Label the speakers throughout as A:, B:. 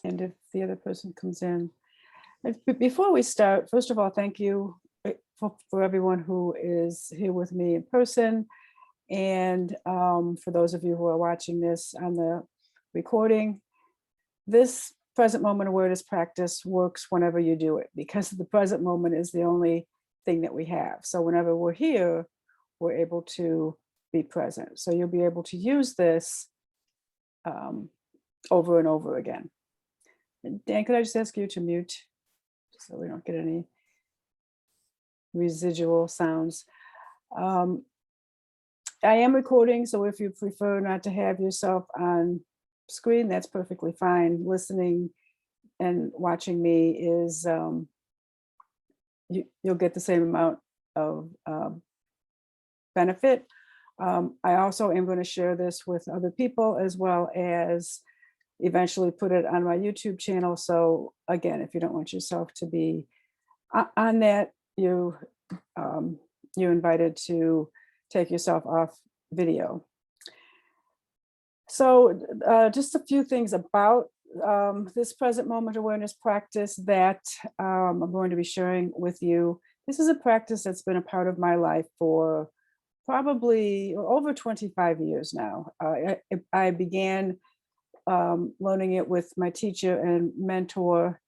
A: And if the other person comes in. Before we start, first of all, thank you for everyone who is here with me in person. And for those of you who are watching this on the recording, this present moment awareness practice works whenever you do it, because the present moment is the only thing that we have. So whenever we're here, we're able to be present. So you'll be able to use this over and over again. And Dan, could I just ask you to mute so we don't get any residual sounds? I am recording, so if you prefer not to have yourself on screen, that's perfectly fine. Listening and watching me is, you'll get the same amount of benefit. I also am going to share this with other people, as well as eventually put it on my YouTube channel. So again, if you don't want yourself to be on that, you're invited to take yourself off video. So just a few things about this present moment awareness practice that I'm going to be sharing with you. This is a practice that's been a part of my life for probably over 25 years now. I began learning it with my teacher and mentor,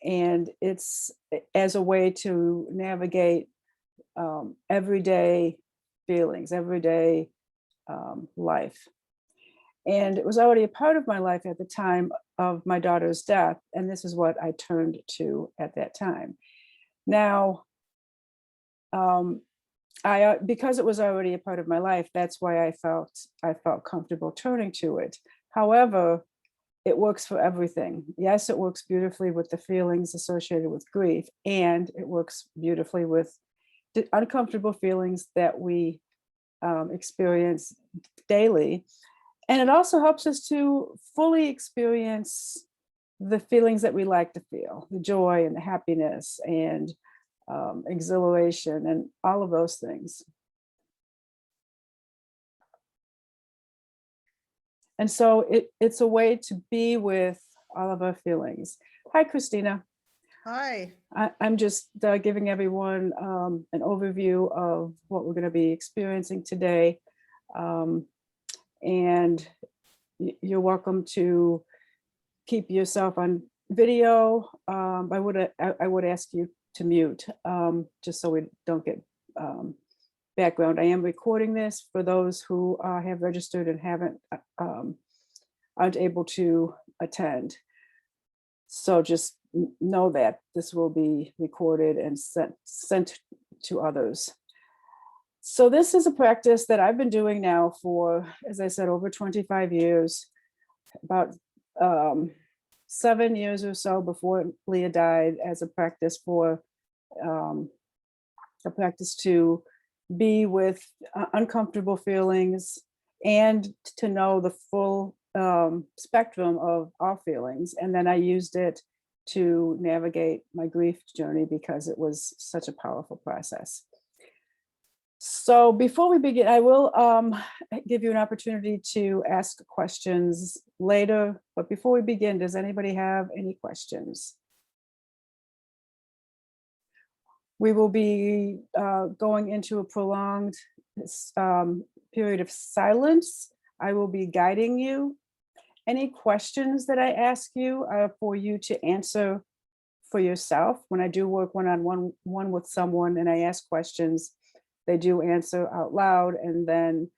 A: and it's as a way to navigate everyday feelings, everyday life. And it was already a part of my life at the time of my daughter's death, and this is what I turned to at that time. Now, because it was already a part of my life, that's why I felt comfortable turning to it. However, it works for everything. Yes, it works beautifully with the feelings associated with grief, and it works beautifully with the uncomfortable feelings that we experience daily. And it also helps us to fully experience the feelings that we like to feel, the joy and the happiness and exhilaration and all of those things. And so it's a way to be with all of our feelings. Hi, Christina.
B: Hi.
A: I'm just giving everyone an overview of what we're going to be experiencing today. And you're welcome to keep yourself on video. I would ask you to mute, just so we don't get background. I am recording this for those who have registered and aren't able to attend. So just know that this will be recorded and sent to others. So this is a practice that I've been doing now for, as I said, over 25 years, about 7 years or so before Leah died, as a practice to be with uncomfortable feelings and to know the full spectrum of all feelings. And then I used it to navigate my grief journey because it was such a powerful process. So before we begin, I will give you an opportunity to ask questions later. But before we begin, does anybody have any questions? We will be going into a prolonged period of silence. I will be guiding you. Any questions that I ask you are for you to answer for yourself. When I do work one-on-one with someone and I ask questions, they do answer out loud, and then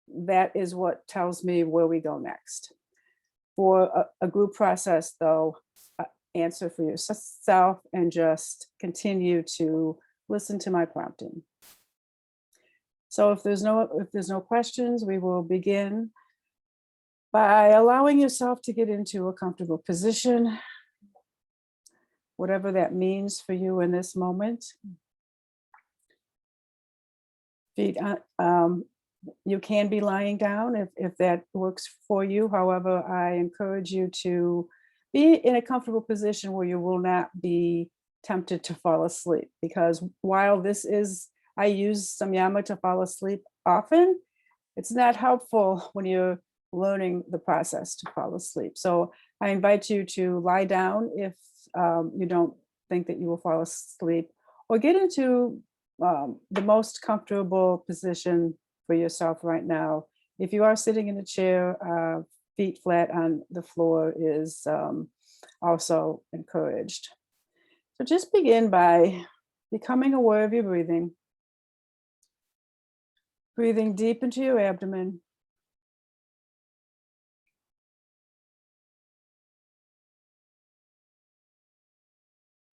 A: that is what tells me where we go next. For a group process, though, answer for yourself and just continue to listen to my prompting. So if there's no questions, we will begin by allowing yourself to get into a comfortable position, whatever that means for you in this moment. Feet, you can be lying down if that works for you. However, I encourage you to be in a comfortable position where you will not be tempted to fall asleep, because while I use Samyama to fall asleep often, it's not helpful when you're learning the process to fall asleep. So I invite you to lie down if you don't think that you will fall asleep, or get into the most comfortable position for yourself right now. If you are sitting in a chair, feet flat on the floor is also encouraged. So just begin by becoming aware of your breathing, breathing deep into your abdomen.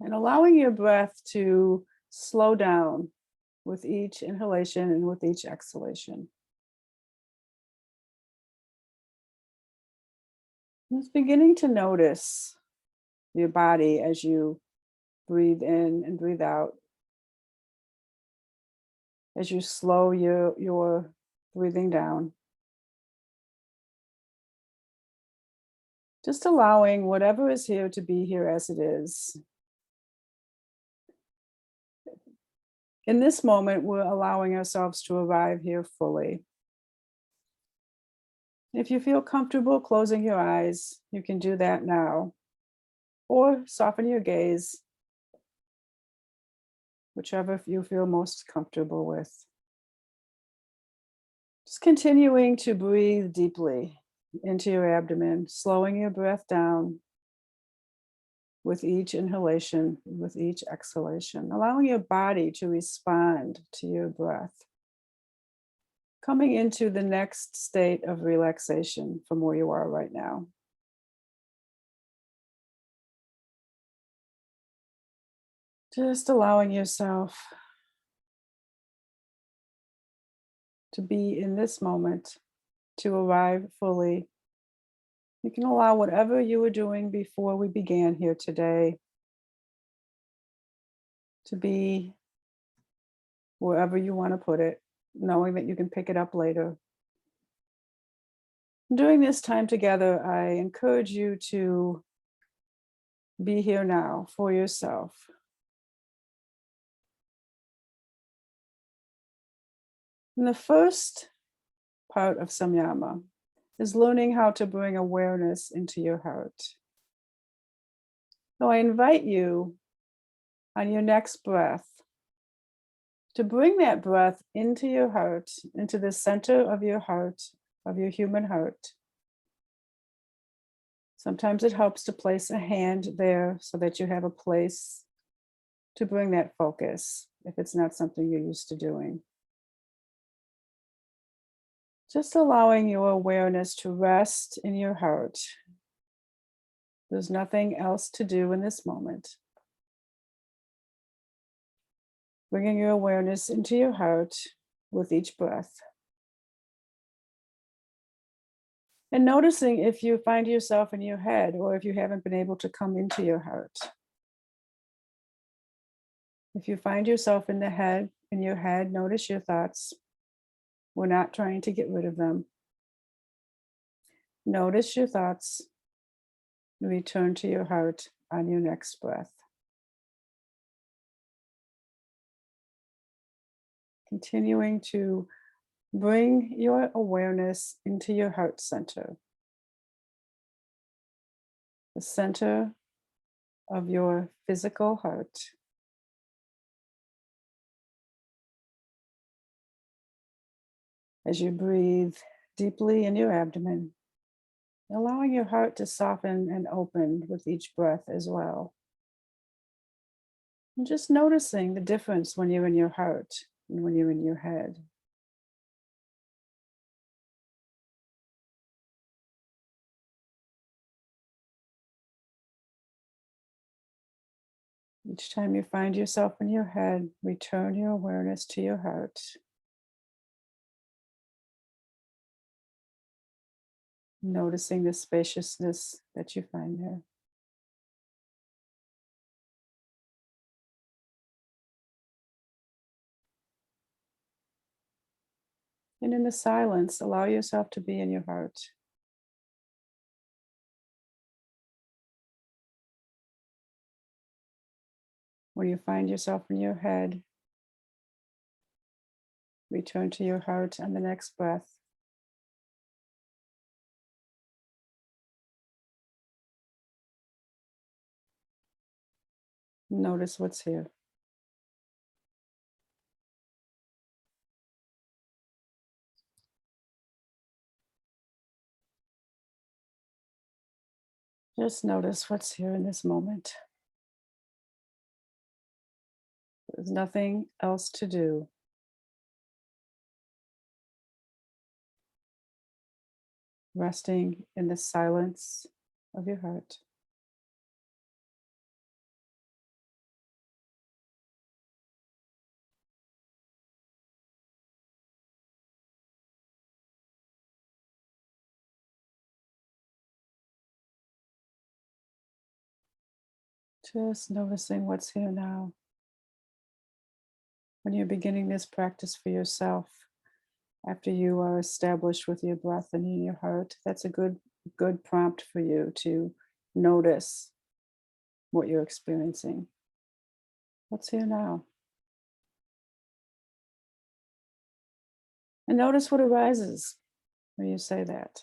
A: And allowing your breath to slow down with each inhalation and with each exhalation. Just beginning to notice your body as you breathe in and breathe out. As you slow your breathing down. Just allowing whatever is here to be here as it is. In this moment, we're allowing ourselves to arrive here fully. If you feel comfortable closing your eyes, you can do that now. Or soften your gaze, whichever you feel most comfortable with. Just continuing to breathe deeply into your abdomen, slowing your breath down with each inhalation, with each exhalation, allowing your body to respond to your breath. Coming into the next state of relaxation from where you are right now. Just allowing yourself to be in this moment, to arrive fully. You can allow whatever you were doing before we began here today to be wherever you want to put it, knowing that you can pick it up later. During this time together, I encourage you to be here now for yourself. And the first part of Samyama is learning how to bring awareness into your heart. So I invite you on your next breath to bring that breath into your heart, into the center of your heart, of your human heart. Sometimes it helps to place a hand there so that you have a place to bring that focus if it's not something you're used to doing. Just allowing your awareness to rest in your heart. There's nothing else to do in this moment. Bringing your awareness into your heart with each breath. And noticing if you find yourself in your head or if you haven't been able to come into your heart. If you find yourself in your head, notice your thoughts. We're not trying to get rid of them. Notice your thoughts. Return to your heart on your next breath. Continuing to bring your awareness into your heart center, the center of your physical heart. As you breathe deeply in your abdomen, allowing your heart to soften and open with each breath as well. And just noticing the difference when you're in your heart and when you're in your head. Each time you find yourself in your head, return your awareness to your heart. Noticing the spaciousness that you find there. And in the silence, allow yourself to be in your heart. When you find yourself in your head, return to your heart on the next breath. Notice what's here. Just notice what's here in this moment. There's nothing else to do. Resting in the silence of your heart. Just noticing what's here now. When you're beginning this practice for yourself, after you are established with your breath and in your heart, that's a good prompt for you to notice what you're experiencing. What's here now? And notice what arises when you say that.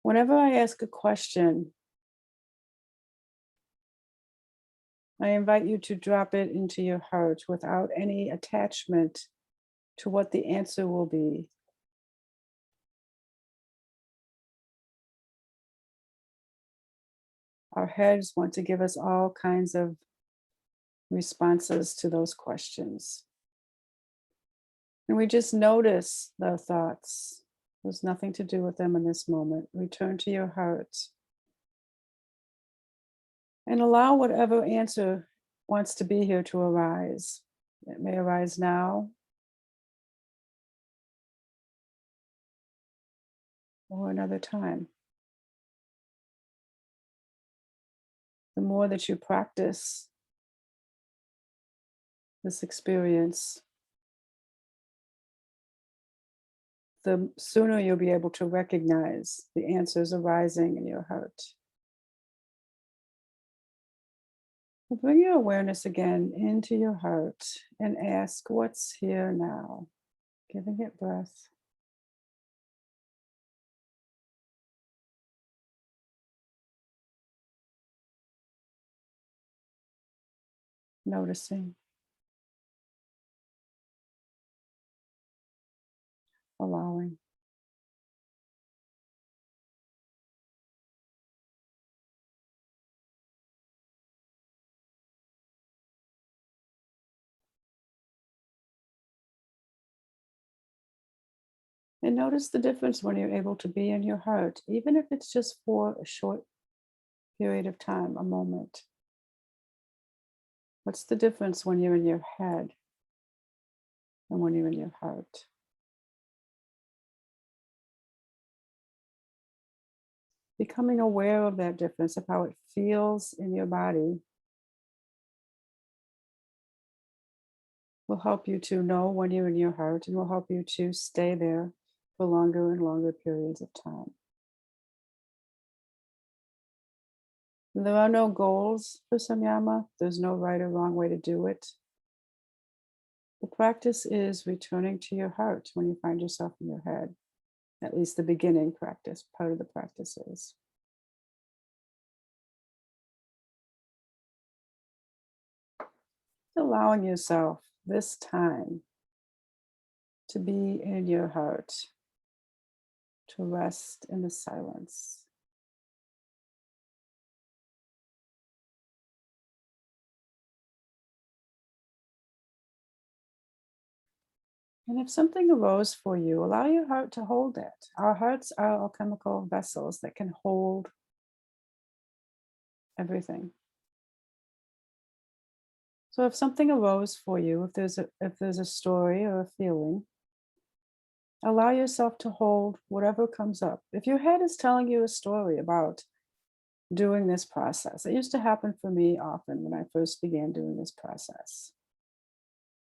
A: Whenever I ask a question, I invite you to drop it into your heart without any attachment to what the answer will be. Our heads want to give us all kinds of responses to those questions. And we just notice the thoughts. There's nothing to do with them in this moment. Return to your heart and allow whatever answer wants to be here to arise. It may arise now or another time. The more that you practice this experience, the sooner you'll be able to recognize the answers arising in your heart. Bring your awareness again into your heart and ask, what's here now? Giving it breath. Noticing. Allowing. And notice the difference when you're able to be in your heart, even if it's just for a short period of time, a moment. What's the difference when you're in your head and when you're in your heart? Becoming aware of that difference, of how it feels in your body, will help you to know when you're in your heart and will help you to stay there for longer and longer periods of time. There are no goals for Samyama. There's no right or wrong way to do it. The practice is returning to your heart when you find yourself in your head. At least the beginning practice, part of the practice is. Allowing yourself this time to be in your heart, to rest in the silence. And if something arose for you, allow your heart to hold it. Our hearts are alchemical vessels that can hold everything. So if something arose for you, if there's a story or a feeling, allow yourself to hold whatever comes up. If your head is telling you a story about doing this process, it used to happen for me often when I first began doing this process.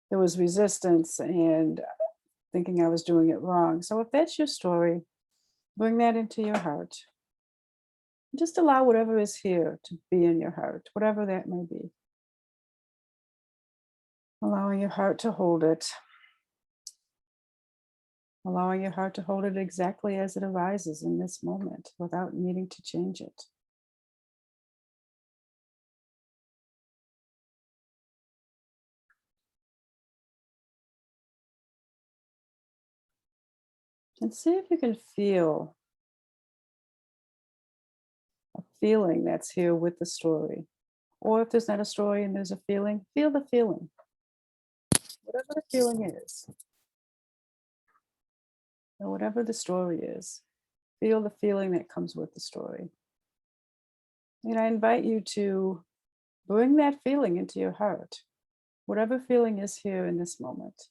A: There was resistance and thinking I was doing it wrong. So if that's your story, bring that into your heart. Just allow whatever is here to be in your heart, whatever that may be. Allowing your heart to hold it. allowing your heart to hold it exactly as it arises in this moment without needing to change it. And see if you can feel a feeling that's here with the story. Or if there's not a story and there's a feeling, feel the feeling, whatever the feeling is, or whatever the story is. Feel the feeling that comes with the story. And I invite you to bring that feeling into your heart, whatever feeling is here in this moment.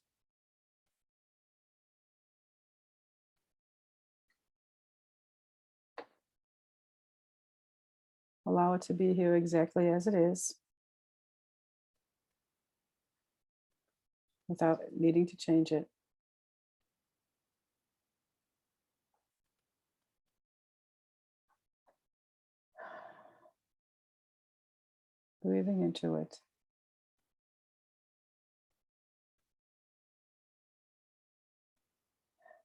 A: Allow it to be here exactly as it is without needing to change it. Breathing into it.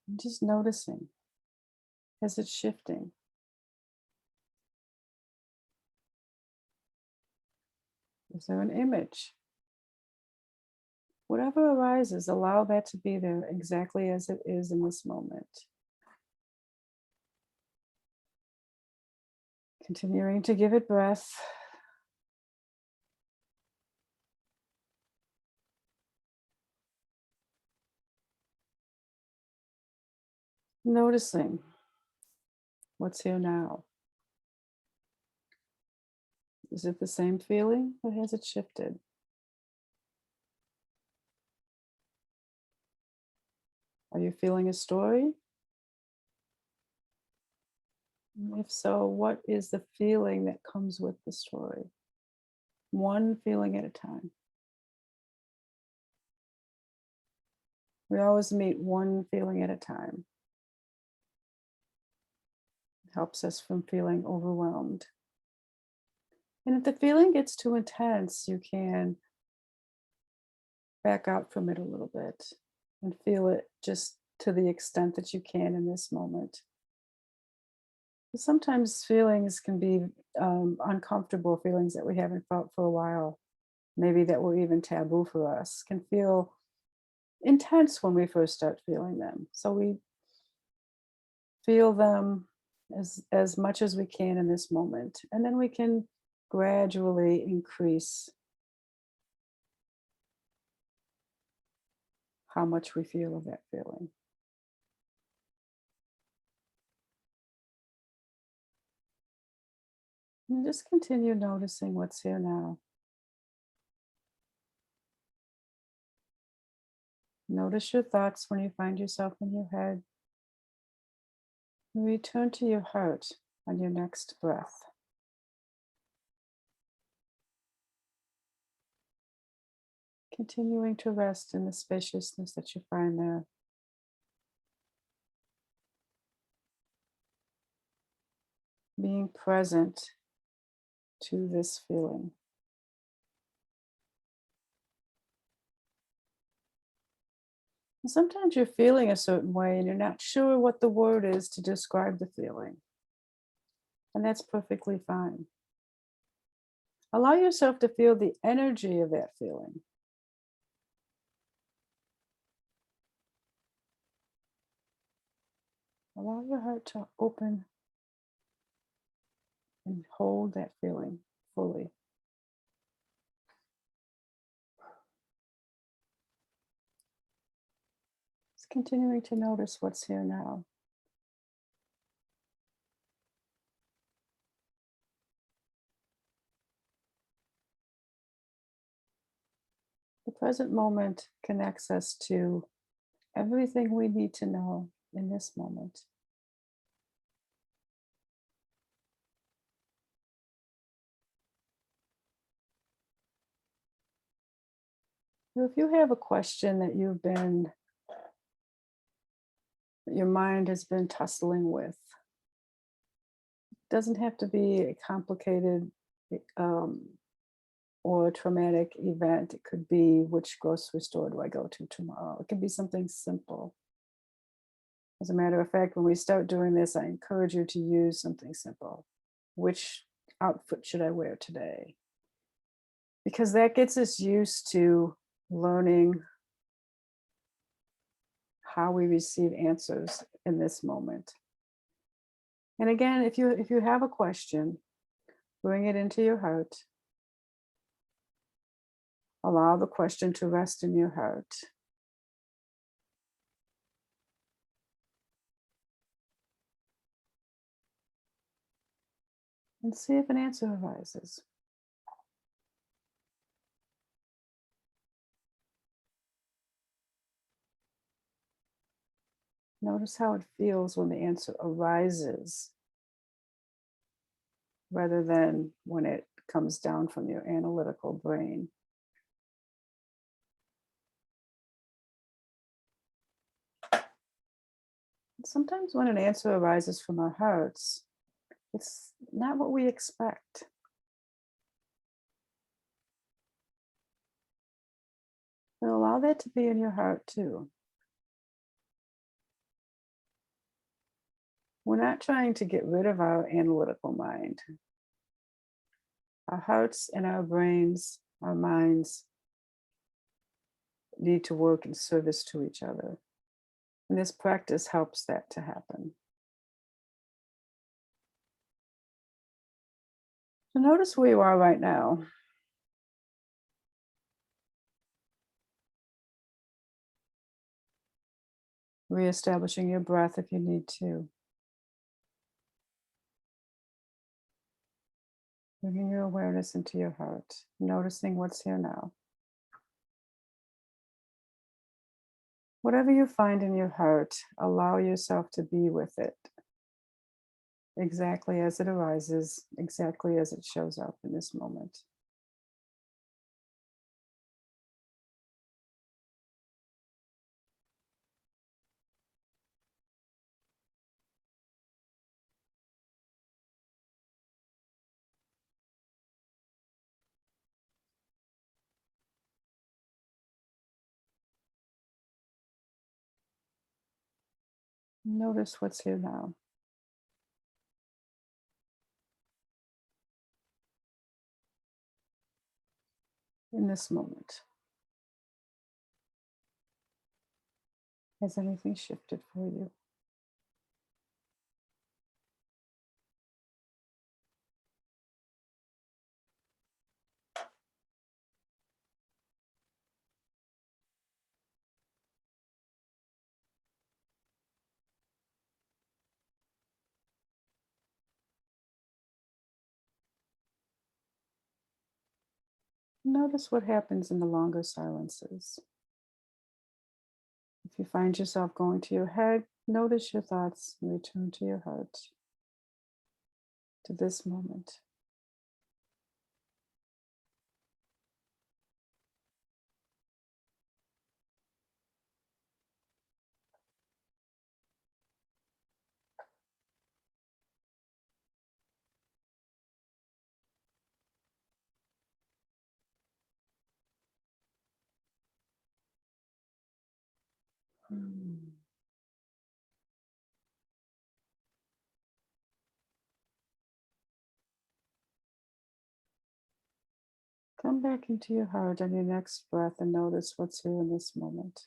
A: And just noticing as it's shifting. Is there an image? Whatever arises, allow that to be there exactly as it is in this moment. Continuing to give it breath. Noticing what's here now. Is it the same feeling or has it shifted? Are you feeling a story? If so, what is the feeling that comes with the story? One feeling at a time. We always meet one feeling at a time. It helps us from feeling overwhelmed. And if the feeling gets too intense, you can back out from it a little bit and feel it just to the extent that you can in this moment. Sometimes feelings can be uncomfortable feelings that we haven't felt for a while, maybe that were even taboo for us, can feel intense when we first start feeling them. So we feel them as much as we can in this moment, and then we can gradually increase how much we feel of that feeling. And just continue noticing what's here now. Notice your thoughts when you find yourself in your head. Return to your heart on your next breath. Continuing to rest in the spaciousness that you find there. Being present to this feeling. And sometimes you're feeling a certain way and you're not sure what the word is to describe the feeling. And that's perfectly fine. Allow yourself to feel the energy of that feeling. Allow your heart to open and hold that feeling fully. Just continuing to notice what's here now. The present moment connects us to everything we need to know in this moment. So if you have a question that your mind has been tussling with, doesn't have to be a complicated um, or a traumatic event. It could be which grocery store do I go to tomorrow? It could be something simple. As a matter of fact, when we start doing this, I encourage you to use something simple. Which outfit should I wear today? Because that gets us used to learning how we receive answers in this moment. And again, if you have a question, bring it into your heart. Allow the question to rest in your heart. And see if an answer arises. Notice how it feels when the answer arises rather than when it comes down from your analytical brain. Sometimes when an answer arises from our hearts, it's not what we expect. But allow that to be in your heart too. We're not trying to get rid of our analytical mind. Our hearts and our brains, our minds need to work in service to each other. And this practice helps that to happen. So notice where you are right now. Reestablishing your breath if you need to. Bringing your awareness into your heart, noticing what's here now. Whatever you find in your heart, allow yourself to be with it. Exactly as it arises, exactly as it shows up in this moment. Notice what's here now. In this moment. Has anything shifted for you? Notice what happens in the longer silences. If you find yourself going to your head, notice your thoughts and return to your heart, to this moment. Hmm. Come back into your heart on your next breath and notice what's here in this moment.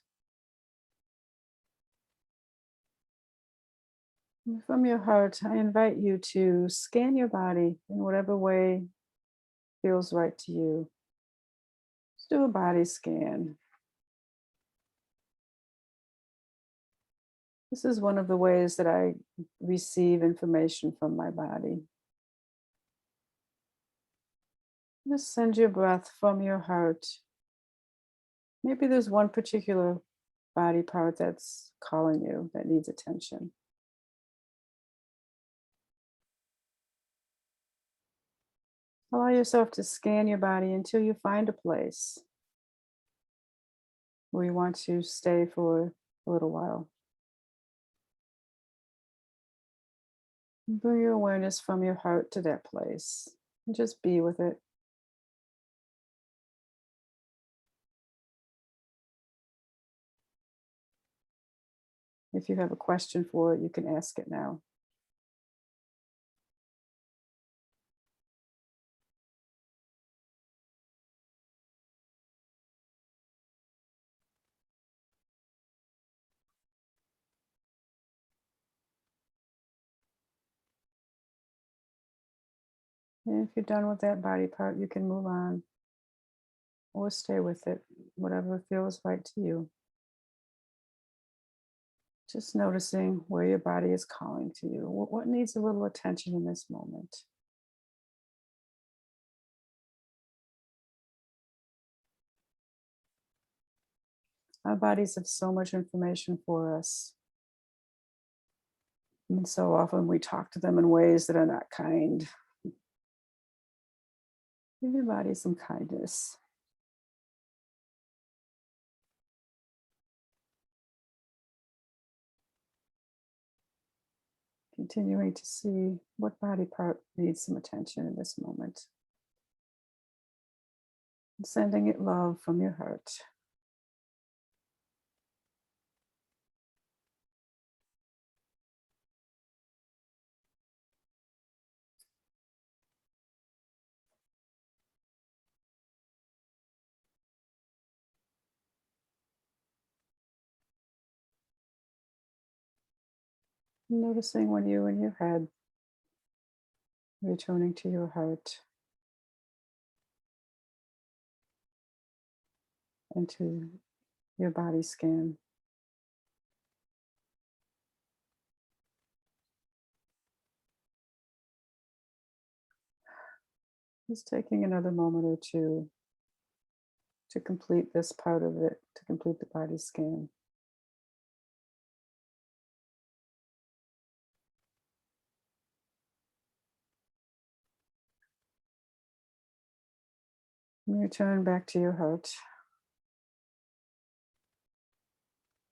A: And from your heart, I invite you to scan your body in whatever way feels right to you. Just do a body scan. This is one of the ways that I receive information from my body. Just send your breath from your heart. Maybe there's one particular body part that's calling you, that needs attention. Allow yourself to scan your body until you find a place where you want to stay for a little while. Bring your awareness from your heart to that place and just be with it. If you have a question for it, you can ask it now. And if you're done with that body part, you can move on or stay with it, whatever feels right to you. Just noticing where your body is calling to you. What needs a little attention in this moment? Our bodies have so much information for us. And so often we talk to them in ways that are not kind. Give your body some kindness. Continuing to see what body part needs some attention in this moment. And sending it love from your heart. Noticing when you in your head, returning to your heart and to your body scan. Just taking another moment or two to complete this part of it, to complete the body scan. And return back to your heart.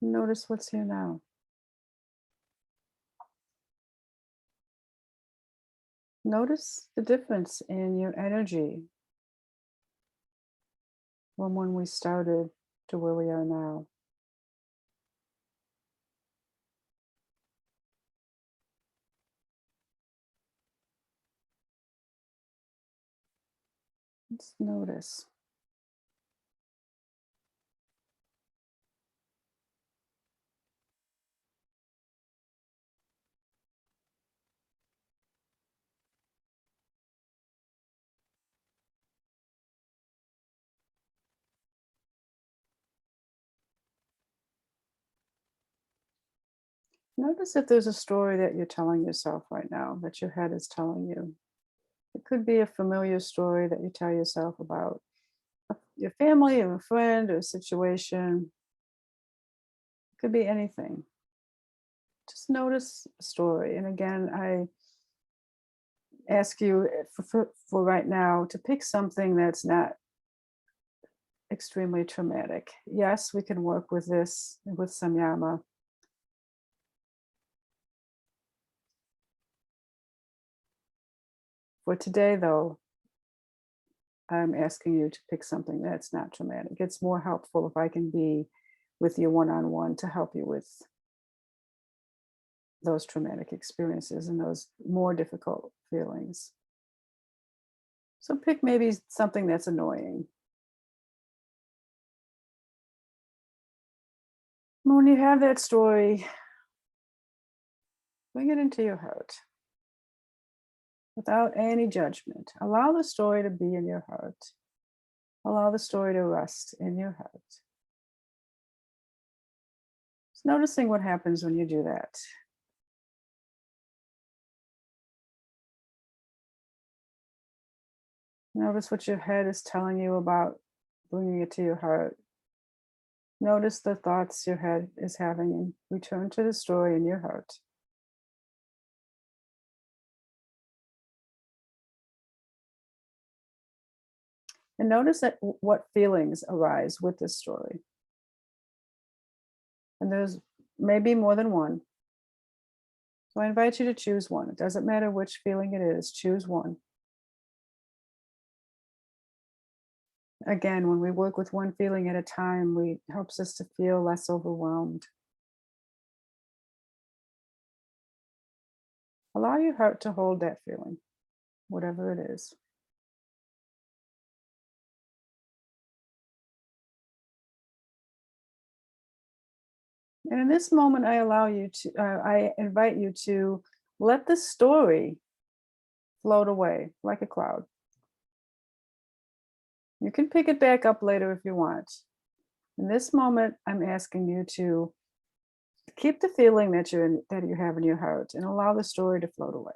A: Notice what's here now. Notice the difference in your energy from when we started to where we are now. Just notice. Notice if there's a story that you're telling yourself right now, that your head is telling you. It could be a familiar story that you tell yourself about your family or a friend or a situation. It could be anything. Just notice a story. And again, I ask you for right now to pick something that's not extremely traumatic. Yes, we can work with this with Samyama. For today, though, I'm asking you to pick something that's not traumatic. It's more helpful if I can be with you one on one to help you with those traumatic experiences and those more difficult feelings. So pick maybe something that's annoying. When you have that story, bring it into your heart without any judgment. Allow the story to be in your heart. Allow the story to rest in your heart. Just noticing what happens when you do that. Notice what your head is telling you about bringing it to your heart. Notice the thoughts your head is having and return to the story in your heart. And notice that what feelings arise with this story. And there's maybe more than one. So I invite you to choose one. It doesn't matter which feeling it is, choose one. Again, when we work with one feeling at a time, we helps us to feel less overwhelmed. Allow your heart to hold that feeling, whatever it is. And in this moment, I invite you to let the story float away like a cloud. You can pick it back up later if you want. In this moment, I'm asking you to keep the feeling that you have in your heart and allow the story to float away.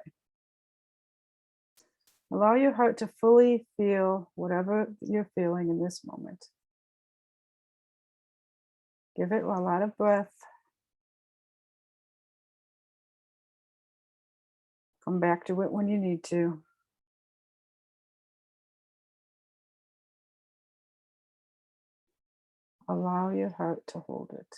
A: Allow your heart to fully feel whatever you're feeling in this moment. Give it a lot of breath. Come back to it when you need to. Allow your heart to hold it.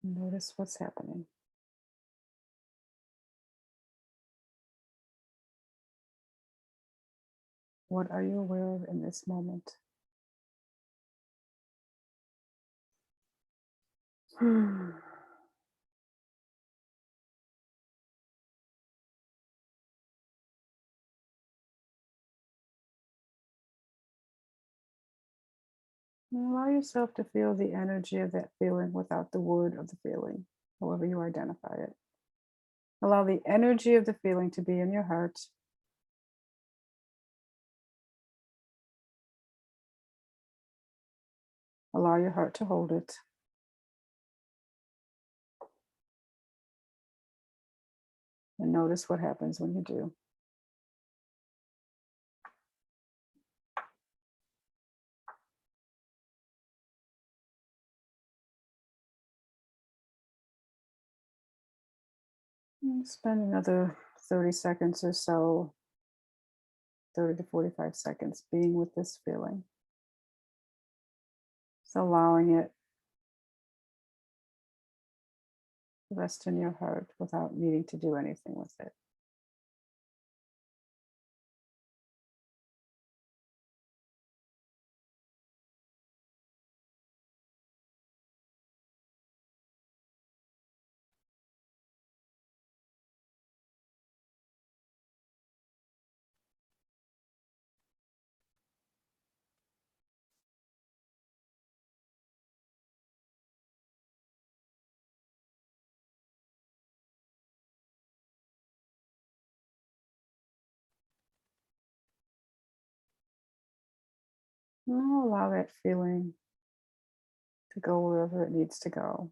A: Notice what's happening. What are you aware of in this moment? And allow yourself to feel the energy of that feeling without the word of the feeling, however you identify it. Allow the energy of the feeling to be in your heart. Allow your heart to hold it. And notice what happens when you do. And spend another 30 seconds or so, 30 to 45 seconds being with this feeling. So allowing it to rest in your heart without needing to do anything with it. Now allow that feeling to go wherever it needs to go.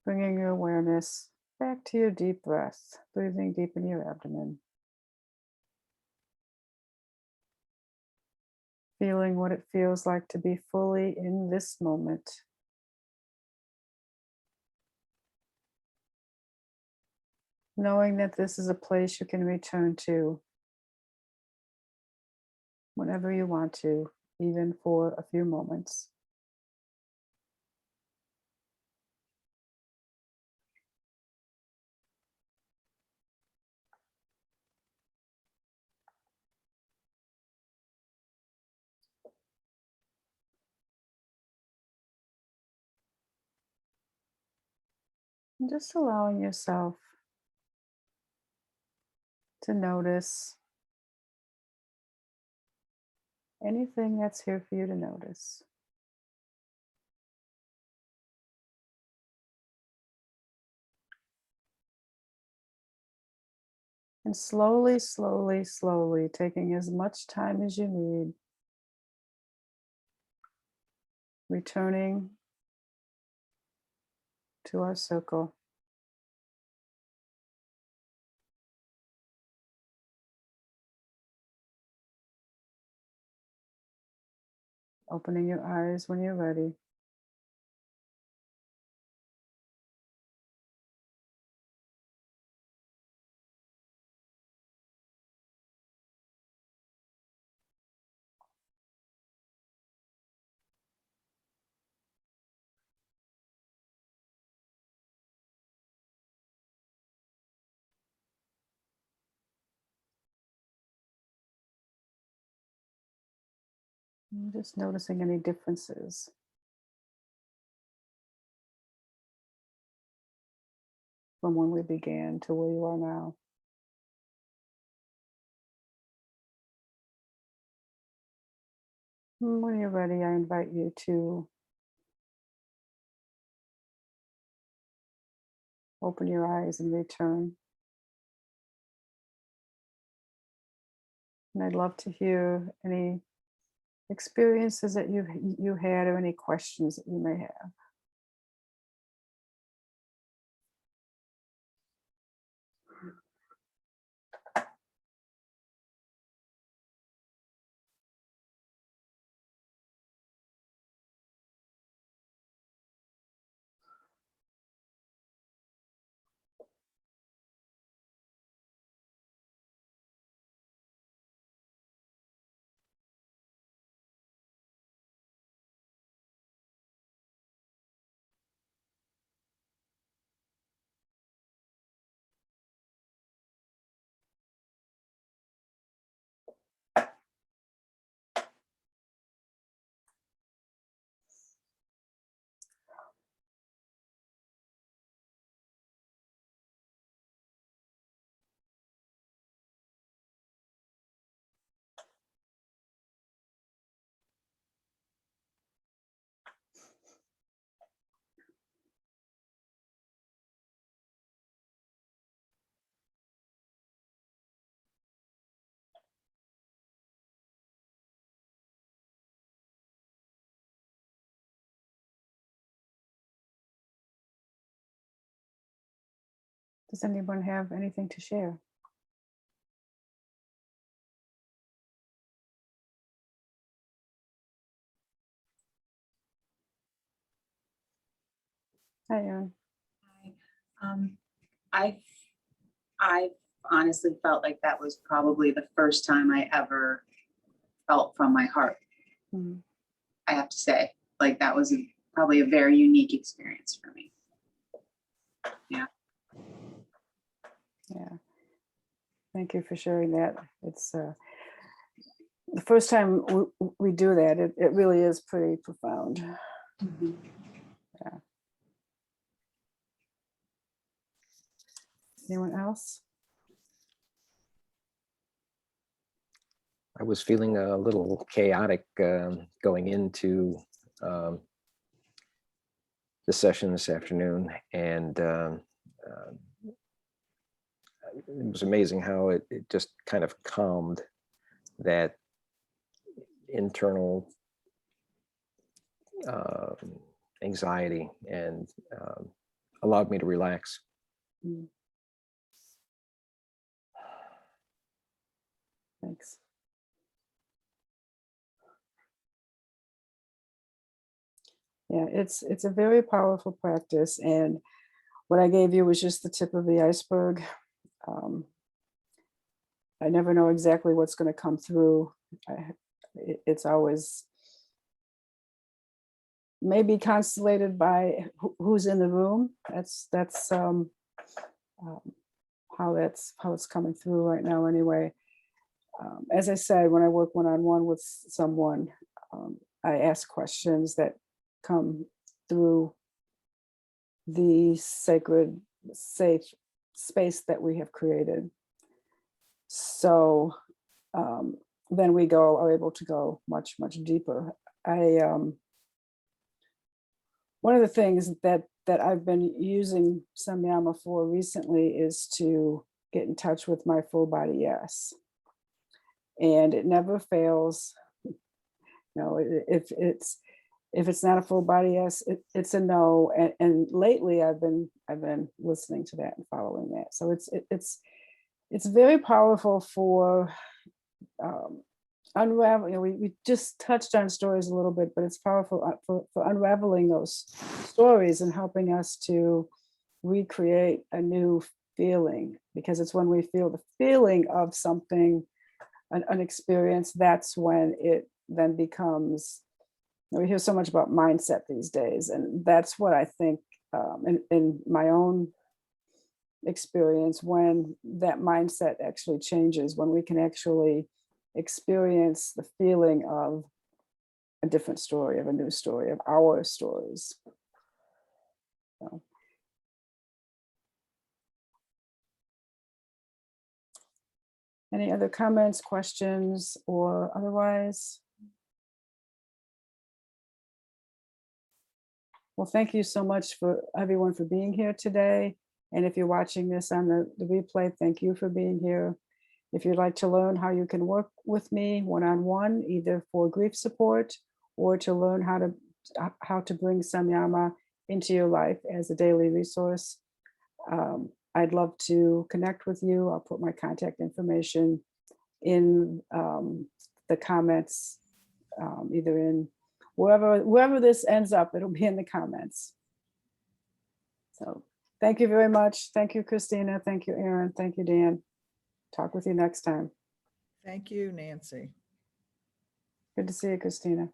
A: Bringing your awareness back to your deep breath, breathing deep in your abdomen. Feeling what it feels like to be fully in this moment. Knowing that this is a place you can return to whenever you want to, even for a few moments. And just allowing yourself to notice anything that's here for you to notice. And slowly, slowly, slowly, taking as much time as you need, returning to our circle. Opening your eyes when you're ready. I'm just noticing any differences from when we began to where you are now. When you're ready, I invite you to open your eyes and return. And I'd love to hear any experiences that you had or any questions that you may have. Does anyone have anything to share? Hi, Erin.
B: Um, I I honestly felt like that was probably the first time I ever felt from my heart.
A: Mhm.
B: I have to say, like that was probably a very unique experience for me. Yeah.
A: Yeah. Thank you for sharing that. It's the first time we do that, it really is pretty profound.
B: Mhm.
A: Yeah. Anyone else?
C: I was feeling a little chaotic going into um, the session this afternoon, and it was amazing how it just kind of calmed that internal uh, anxiety and allowed me to relax.
A: Mm. Thanks. Yeah, it's a very powerful practice, and what I gave you was just the tip of the iceberg. Um, I never know exactly what's going to come through. It's always maybe constellated by who's in the room. Um, how it's coming through right now. Anyway, as I said, when I work one-on-one with someone, I ask questions that come through the sacred, safe space that we have created. So then we are able to go much, much deeper. One of the things that I've been using Samyama for recently is to get in touch with my full body yes. And it never fails. If it's not a full body yes, it's a no. And lately I've been listening to that and following that. So it's very powerful for unraveling. We just touched on stories a little bit, but it's powerful for unraveling those stories and helping us to recreate a new feeling, because it's when we feel the feeling of something, an experience, that's when it then becomes, we hear so much about mindset these days, and that's what I think in my own experience, when that mindset actually changes, when we can actually experience the feeling of a different story, of a new story, of our stories. So. Any other comments, questions, or otherwise? Well, thank you so much for everyone for being here today. And if you're watching this on the replay, thank you for being here. If you'd like to learn how you can work with me one-on-one, either for grief support or to learn how to bring Samyama into your life as a daily resource, I'd love to connect with you. I'll put my contact information in the comments, either in wherever this ends up, it'll be in the comments. So thank you very much. Thank you, Christina. Thank you, Aaron. Thank you, Dan. Talk with you next time.
D: Thank you, Nancy.
A: Good to see you, Christina.